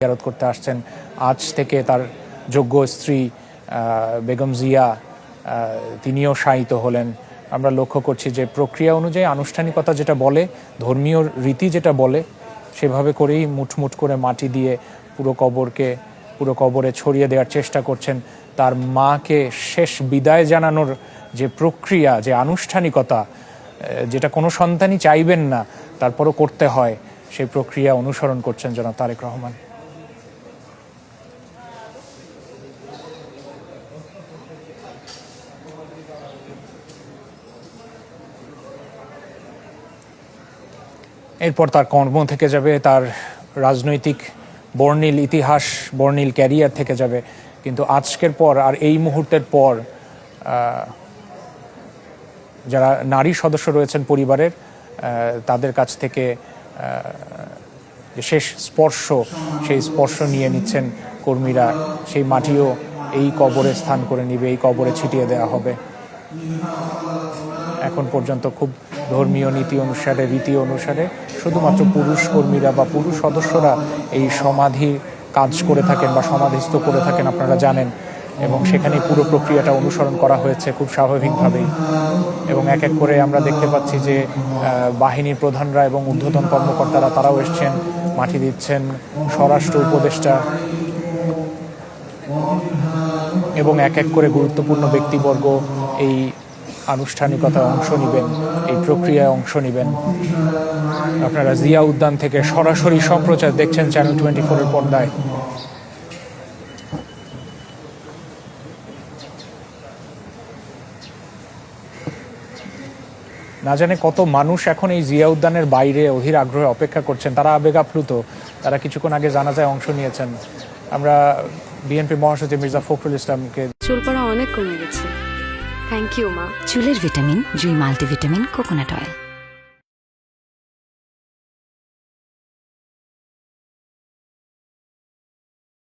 জিয়ারত করতে আসছেন। আজ থেকে তার যোগ্য স্ত্রী বেগম জিয়া তিনিও শায়িত হলেন। আমরা লক্ষ্য করছি যে প্রক্রিয়া অনুযায়ী আনুষ্ঠানিকতা যেটা বলে, ধর্মীয় রীতি যেটা বলে, সেভাবে করেই মুঠমুঠ করে মাটি দিয়ে পুরো কবরে ছড়িয়ে দেওয়ার চেষ্টা করছেন। তার মাকে শেষ বিদায় জানানোর যে প্রক্রিয়া, যে আনুষ্ঠানিকতা, যেটা কোনো সন্তানই চাইবেন না, তারপরও করতে হয়, সেই প্রক্রিয়া অনুসরণ করছেন জনাব তারেক রহমান। এরপর তার কর্ম থেকে যাবে, তার রাজনৈতিক বর্ণিল ইতিহাস, বর্ণিল ক্যারিয়ার থেকে যাবে। কিন্তু আজকের পর আর এই মুহূর্তের পর যারা নারী সদস্য রয়েছেন পরিবারের, তাদের কাছ থেকে শেষ স্পর্শ, সেই স্পর্শ নিয়ে নিচ্ছেন কর্মীরা। সেই মাটিও এই কবরে স্থান করে নিবে, এই কবরে ছিটিয়ে দেওয়া হবে। এখন পর্যন্ত খুব ধর্মীয় নীতি অনুসারে, রীতি অনুসারে শুধুমাত্র পুরুষ কর্মীরা বা পুরুষ সদস্যরা এই সমাধি কাজ করে থাকেন বা সমাধিস্থ করে থাকেন, আপনারা জানেন। এবং সেখানে পুরো প্রক্রিয়াটা অনুসরণ করা হয়েছে খুব স্বাভাবিকভাবেই। এবং এক এক করে আমরা দেখতে পাচ্ছি যে বাহিনীর প্রধানরা এবং ঊর্ধ্বতন কর্মকর্তারা তারাও এসছেন, মাটি দিচ্ছেন, স্বরাষ্ট্র উপদেষ্টা এবং এক এক করে গুরুত্বপূর্ণ ব্যক্তিবর্গ এই আনুষ্ঠানিকতায় অংশ নেবেন, এই প্রক্রিয়ায় অংশ নেবেন। আপনারা জিয়া উদ্যান থেকে সরাসরি সম্প্রচার দেখছেন চ্যানেল 24-এর পর্দায়। না জানে কত মানুষ এখন এই জিয়া উদ্যানের বাইরে অধীর আগ্রহে অপেক্ষা করছেন। তারা আবেগ আপ্লুত। তারা কিছুক্ষণ আগে জানাজায় অংশ নিয়েছেন। আমরা বিএনপি মহাসচিব মির্জা ফখরুল ইসলামকে চুল পড়া অনেক কমে গেছে। থ্যাংক ইউ মা। চুলের ভিটামিন জুই মাল্টিভিটামিন কোকোনাট অয়েল।